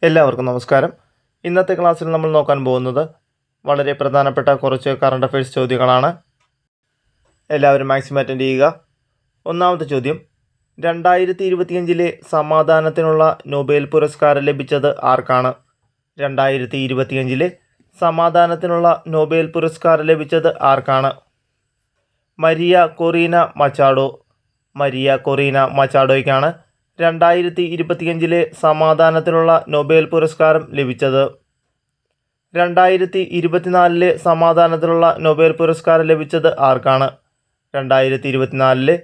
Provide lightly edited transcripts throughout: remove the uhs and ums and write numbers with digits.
എല്ലാവർക്കും നമസ്കാരം. ഇന്നത്തെ ക്ലാസ്സിൽ നമ്മൾ നോക്കാൻ പോകുന്നത് വളരെ പ്രധാനപ്പെട്ട കുറച്ച് കറണ്ട് അഫയേഴ്സ് ചോദ്യങ്ങളാണ്. എല്ലാവരും മാക്സിമം അറ്റൻഡ് ചെയ്യുക. ഒന്നാമത്തെ ചോദ്യം, 2025 സമാധാനത്തിനുള്ള നൊബേൽ പുരസ്കാരം ലഭിച്ചത് ആർക്കാണ്? 2025 സമാധാനത്തിനുള്ള നൊബേൽ പുരസ്കാരം ലഭിച്ചത് ആർക്കാണ്? Maria Corina Machado. Maria Corina മച്ചാഡോയ്ക്കാണ് 2025 സമാധാനത്തിനുള്ള നൊബേൽ പുരസ്കാരം ലഭിച്ചത്. 2024 സമാധാനത്തിനുള്ള നൊബേൽ പുരസ്കാരം ലഭിച്ചത് ആർക്കാണ്? 2024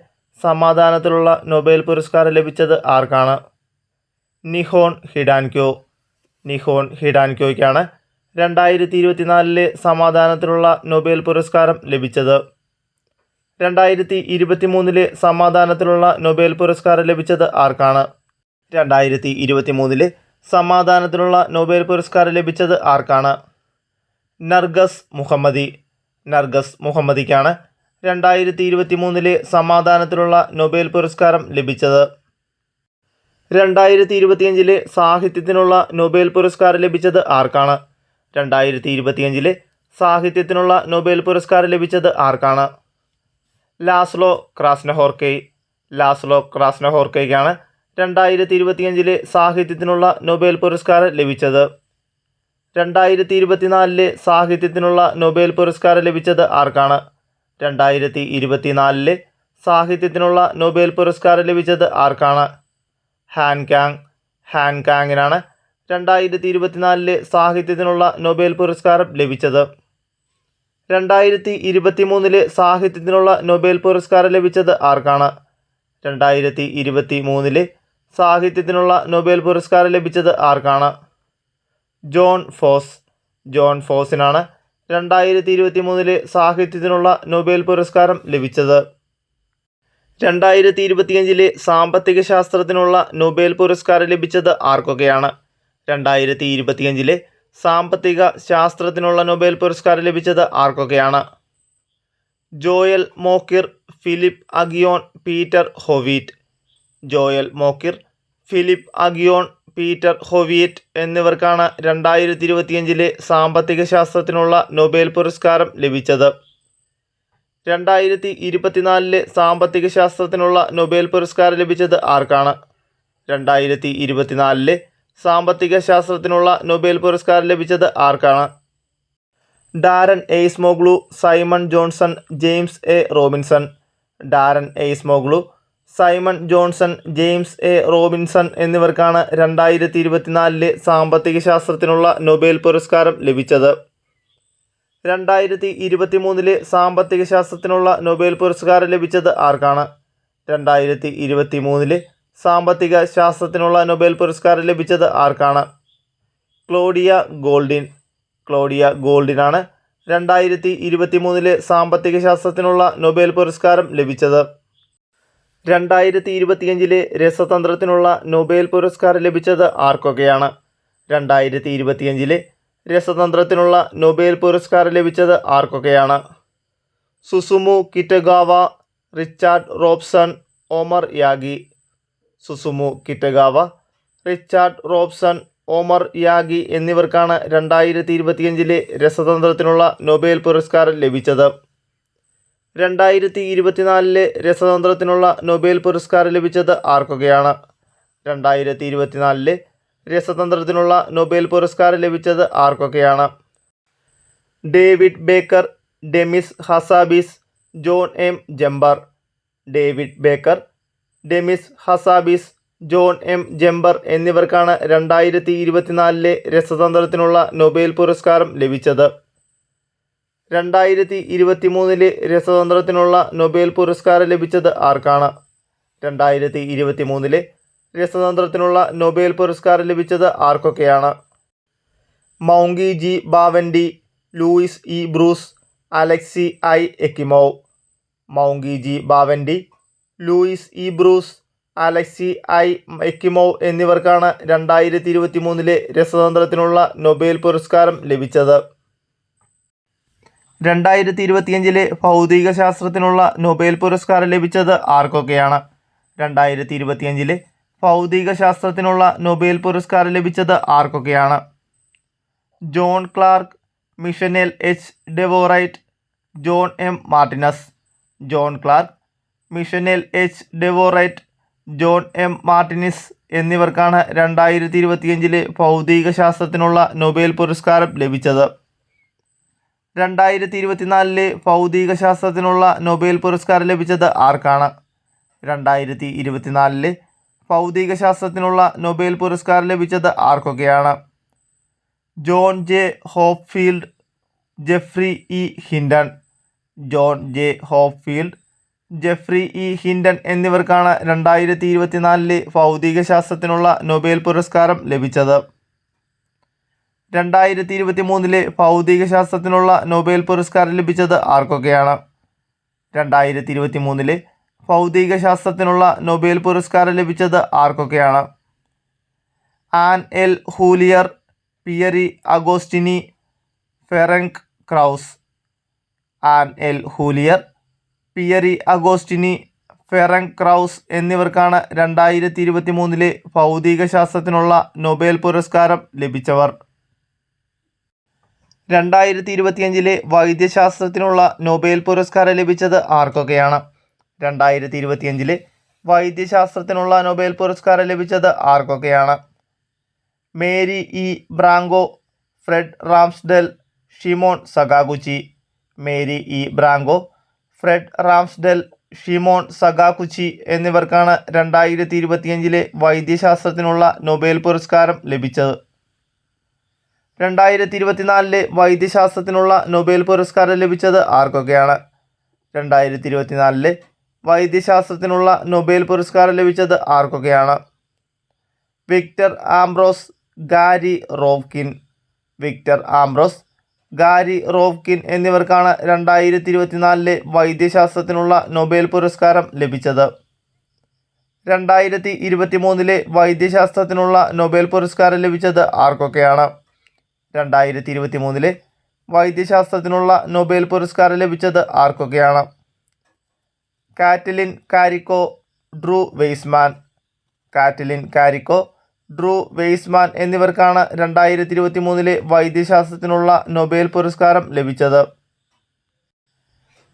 സമാധാനത്തിലുള്ള നൊബേൽ പുരസ്കാരം ലഭിച്ചത് ആർക്കാണ്? നിഹോൺ ഹിഡാൻക്യോ. നിഹോൺ ഹിഡാൻക്യോയ്ക്കാണ് 2024 സമാധാനത്തിനുള്ള നൊബേൽ പുരസ്കാരം ലഭിച്ചത്. 2023 സമാധാനത്തിനുള്ള നൊബേൽ പുരസ്കാരം ലഭിച്ചത് ആർക്കാണ്? 2023 സമാധാനത്തിനുള്ള നൊബേൽ പുരസ്കാരം ലഭിച്ചത് ആർക്കാണ്? നർഗസ് മുഹമ്മദി. നർഗസ് മുഹമ്മദിക്കാണ് 2023 സമാധാനത്തിനുള്ള നൊബേൽ പുരസ്കാരം ലഭിച്ചത്. 2025 സാഹിത്യത്തിനുള്ള നൊബേൽ പുരസ്കാരം ലഭിച്ചത് ആർക്കാണ്? 2025 സാഹിത്യത്തിനുള്ള നൊബേൽ പുരസ്കാരം ലഭിച്ചത് ആർക്കാണ്? ലാസ്ലോ ക്രാസ്നഹോർക്കൈ. ലാസ്ലോ ക്രാസ്നഹോർക്കൈക്കാണ് 2025 സാഹിത്യത്തിനുള്ള നൊബേൽ പുരസ്കാരം ലഭിച്ചത്. 2024 സാഹിത്യത്തിനുള്ള നൊബേൽ പുരസ്കാരം ലഭിച്ചത് ആർക്കാണ്? 2024 സാഹിത്യത്തിനുള്ള നൊബേൽ പുരസ്കാരം ലഭിച്ചത് ആർക്കാണ്? ഹാൻകാങ്. ഹാൻകാങ്ങിനാണ് 2024 സാഹിത്യത്തിനുള്ള നൊബേൽ പുരസ്കാരം ലഭിച്ചത്. 2023 സാഹിത്യത്തിനുള്ള നൊബേൽ പുരസ്കാരം ലഭിച്ചത് ആർക്കാണ്? 2023 സാഹിത്യത്തിനുള്ള നൊബേൽ പുരസ്കാരം ലഭിച്ചത് ആർക്കാണ്? ജോൺ ഫോസ്. ജോൺ ഫോസിനാണ് 2023 സാഹിത്യത്തിനുള്ള നൊബേൽ പുരസ്കാരം ലഭിച്ചത്. 2025 സാമ്പത്തിക ശാസ്ത്രത്തിനുള്ള നൊബേൽ പുരസ്കാരം ലഭിച്ചത് ആർക്കൊക്കെയാണ്? 2025 സാമ്പത്തിക ശാസ്ത്രത്തിനുള്ള നൊബേൽ പുരസ്കാരം ലഭിച്ചത് ആർക്കൊക്കെയാണ്? Joel Mokyr, Philippe Aghion, Peter Howitt. Joel Mokyr, Philippe Aghion, Peter Howitt എന്നിവർക്കാണ് 2025 സാമ്പത്തിക ശാസ്ത്രത്തിനുള്ള നൊബേൽ പുരസ്കാരം ലഭിച്ചത്. 2024 സാമ്പത്തിക ശാസ്ത്രത്തിനുള്ള നൊബേൽ പുരസ്കാരം ലഭിച്ചത് ആർക്കാണ്? 2024 സാമ്പത്തിക ശാസ്ത്രത്തിനുള്ള നൊബേൽ പുരസ്കാരം ലഭിച്ചത് ആർക്കാണ്? Daron Acemoglu, Simon Johnson, James A Robinson. Daron Acemoglu, Simon Johnson, James A Robinson എന്നിവർക്കാണ് 2024 സാമ്പത്തിക ശാസ്ത്രത്തിനുള്ള നൊബേൽ പുരസ്കാരം ലഭിച്ചത്. 2023 സാമ്പത്തിക ശാസ്ത്രത്തിനുള്ള നൊബേൽ പുരസ്കാരം ലഭിച്ചത് ആർക്കാണ്? 2023 സാമ്പത്തിക ശാസ്ത്രത്തിനുള്ള നൊബേൽ പുരസ്കാരം ലഭിച്ചത് ആർക്കാണ്? Claudia Goldin. ക്ലോഡിയ ഗോൾഡിനാണ് 2023 സാമ്പത്തിക ശാസ്ത്രത്തിനുള്ള നൊബേൽ പുരസ്കാരം ലഭിച്ചത്. 2025 രസതന്ത്രത്തിനുള്ള നൊബേൽ പുരസ്കാരം ലഭിച്ചത് ആർക്കൊക്കെയാണ്? 2025 രസതന്ത്രത്തിനുള്ള നൊബേൽ പുരസ്കാരം ലഭിച്ചത് ആർക്കൊക്കെയാണ്? Susumu Kitagawa, Richard Robson, Omar Yaghi. Susumu Kitagawa, Richard Robson, Omar Yaghi എന്നിവർക്കാണ് 2025 രസതന്ത്രത്തിനുള്ള നൊബേൽ പുരസ്കാരം ലഭിച്ചത്. 2024 രസതന്ത്രത്തിനുള്ള നൊബേൽ പുരസ്കാരം ലഭിച്ചത് ആർക്കൊക്കെയാണ്? 2024 രസതന്ത്രത്തിനുള്ള നൊബേൽ പുരസ്കാരം ലഭിച്ചത് ആർക്കൊക്കെയാണ്? David Baker, Demis Hassabis, John M Jumper. David Baker, Demis Hassabis, John M Jumper എന്നിവർക്കാണ് 2024 രസതന്ത്രത്തിനുള്ള നൊബേൽ പുരസ്കാരം ലഭിച്ചത്. 2023 രസതന്ത്രത്തിനുള്ള നൊബേൽ പുരസ്കാരം ലഭിച്ചത് ആർക്കാണ്? 2023 രസതന്ത്രത്തിനുള്ള നൊബേൽ പുരസ്കാരം ലഭിച്ചത് ആർക്കൊക്കെയാണ്? Moungi G Bawendi, Louis E Brus, Alexei I Ekimov. Moungi G Bawendi, Louis E Brus, Alexei I Ekimov എന്നിവർക്കാണ് 2023 രസതന്ത്രത്തിനുള്ള നൊബേൽ പുരസ്കാരം ലഭിച്ചത്. 2025 ഭൗതിക ശാസ്ത്രത്തിനുള്ള നൊബേൽ പുരസ്കാരം ലഭിച്ചത് ആർക്കൊക്കെയാണ്? 2025 ഭൗതികശാസ്ത്രത്തിനുള്ള നൊബേൽ പുരസ്കാരം ലഭിച്ചത് ആർക്കൊക്കെയാണ്? John Clarke, Michel H Devoret, John M Martinis. John Clarke, Michel H Devoret, John M Martinis എന്നിവർക്കാണ് 2025 ഭൗതികശാസ്ത്രത്തിനുള്ള നൊബേൽ പുരസ്കാരം ലഭിച്ചത്. 2024 ഭൗതികശാസ്ത്രത്തിനുള്ള നൊബേൽ പുരസ്കാരം ലഭിച്ചത് ആർക്കാണ്? 2024 ഭൗതികശാസ്ത്രത്തിനുള്ള നൊബേൽ പുരസ്കാരം ലഭിച്ചത് ആർക്കൊക്കെയാണ്? John J Hopfield, Geoffrey E Hinton. John J Hopfield, Geoffrey E Hinton എന്നിവർക്കാണ് 2024 ഭൗതികശാസ്ത്രത്തിനുള്ള നൊബേൽ പുരസ്കാരം ലഭിച്ചത്. 2023 ഭൗതികശാസ്ത്രത്തിനുള്ള നൊബേൽ പുരസ്കാരം ലഭിച്ചത് ആർക്കൊക്കെയാണ്? 2023 ഭൗതികശാസ്ത്രത്തിനുള്ള നൊബേൽ പുരസ്കാരം ലഭിച്ചത് ആർക്കൊക്കെയാണ്? Anne L'Huillier, Pierre Agostini, Ferenc Krausz. Anne L'Huillier, Pierre Agostini, Ferenc Krausz എന്നിവർക്കാണ് 2023 ഭൗതികശാസ്ത്രത്തിനുള്ള നൊബേൽ പുരസ്കാരം ലഭിച്ചവർ. 2025 വൈദ്യശാസ്ത്രത്തിനുള്ള നൊബേൽ പുരസ്കാരം ലഭിച്ചത് ആർക്കൊക്കെയാണ്? 2025 വൈദ്യശാസ്ത്രത്തിനുള്ള നൊബേൽ പുരസ്കാരം ലഭിച്ചത് ആർക്കൊക്കെയാണ്? Mary E Brunkow, Fred Ramsdell, Shimon Sakaguchi. Mary E Brunkow, Fred Ramsdell, Shimon Sakaguchi എന്നിവർക്കാണ് 2025 വൈദ്യശാസ്ത്രത്തിനുള്ള Nobel പുരസ്കാരം ലഭിച്ചത്. 2024 വൈദ്യശാസ്ത്രത്തിനുള്ള നൊബേൽ പുരസ്കാരം ലഭിച്ചത് ആർക്കൊക്കെയാണ്? 2024 വൈദ്യശാസ്ത്രത്തിനുള്ള നൊബേൽ പുരസ്കാരം ലഭിച്ചത് ആർക്കൊക്കെയാണ്? Victor Ambros, Gary Ruvkun. Victor Ambros, Gary Ruvkun എന്നിവർക്കാണ് 2024 വൈദ്യശാസ്ത്രത്തിനുള്ള നൊബേൽ പുരസ്കാരം ലഭിച്ചത്. 2023 വൈദ്യശാസ്ത്രത്തിനുള്ള നൊബേൽ പുരസ്കാരം ലഭിച്ചത് ആർക്കൊക്കെയാണ്? 2023 വൈദ്യശാസ്ത്രത്തിനുള്ള നൊബേൽ പുരസ്കാരം ലഭിച്ചത് ആർക്കൊക്കെയാണ്? Katalin Kariko, Drew Weissman. Katalin Kariko, Drew Weissman എന്നിവർക്കാണ് 2023 വൈദ്യശാസ്ത്രത്തിനുള്ള നൊബേൽ പുരസ്കാരം ലഭിച്ചത്.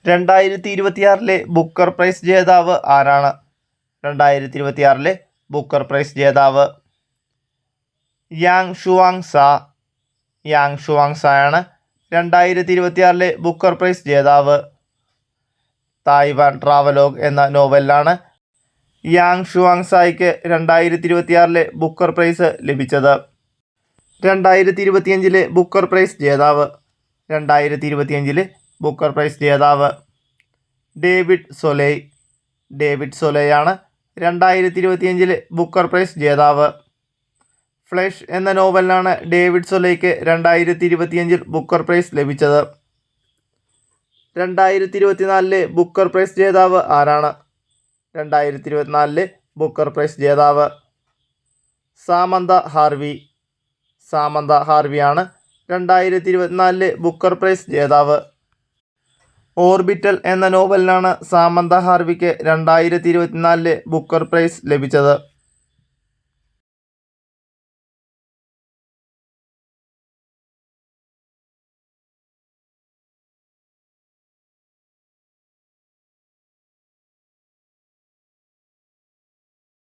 2026 ബുക്കർ പ്രൈസ് ജേതാവ് ആരാണ്? 2026 ബുക്കർ പ്രൈസ് ജേതാവ് യാങ് ഷുവാങ് സാ. യാങ് ഷുവാങ് സായാണ് 2026 ബുക്കർ പ്രൈസ് ജേതാവ്. തായ്വാൻ ട്രാവലോഗ് എന്ന നോവലിലാണ് യാങ് ഷുവാങ് സായ്ക്ക് 2026 ബുക്കർ പ്രൈസ് ലഭിച്ചത്. 2025 ബുക്കർ പ്രൈസ് ജേതാവ്. 2025 ബുക്കർ പ്രൈസ് ജേതാവ് ഡേവിഡ് സൊലെയ്. ഡേവിഡ് സൊലെയാണ് 2025 ബുക്കർ പ്രൈസ് ജേതാവ്. ഫ്ലഷ് എന്ന നോവലിനാണ് ഡേവിഡ് സൊലെയ്ക്ക് 2025 ബുക്കർ പ്രൈസ് ലഭിച്ചത്. 2024 ബുക്കർ പ്രൈസ് ജേതാവ് ആരാണ്? 2024 ബുക്കർ പ്രൈസ് ജേതാവ് സാമന്ത ഹാർവി. സാമന്ത ഹാർവിയാണ് 2024 ബുക്കർ പ്രൈസ് ജേതാവ്. ഓർബിറ്റൽ എന്ന നോവലിനാണ് സാമന്ത ഹാർവിക്ക് 2024 ബുക്കർ പ്രൈസ് ലഭിച്ചത്.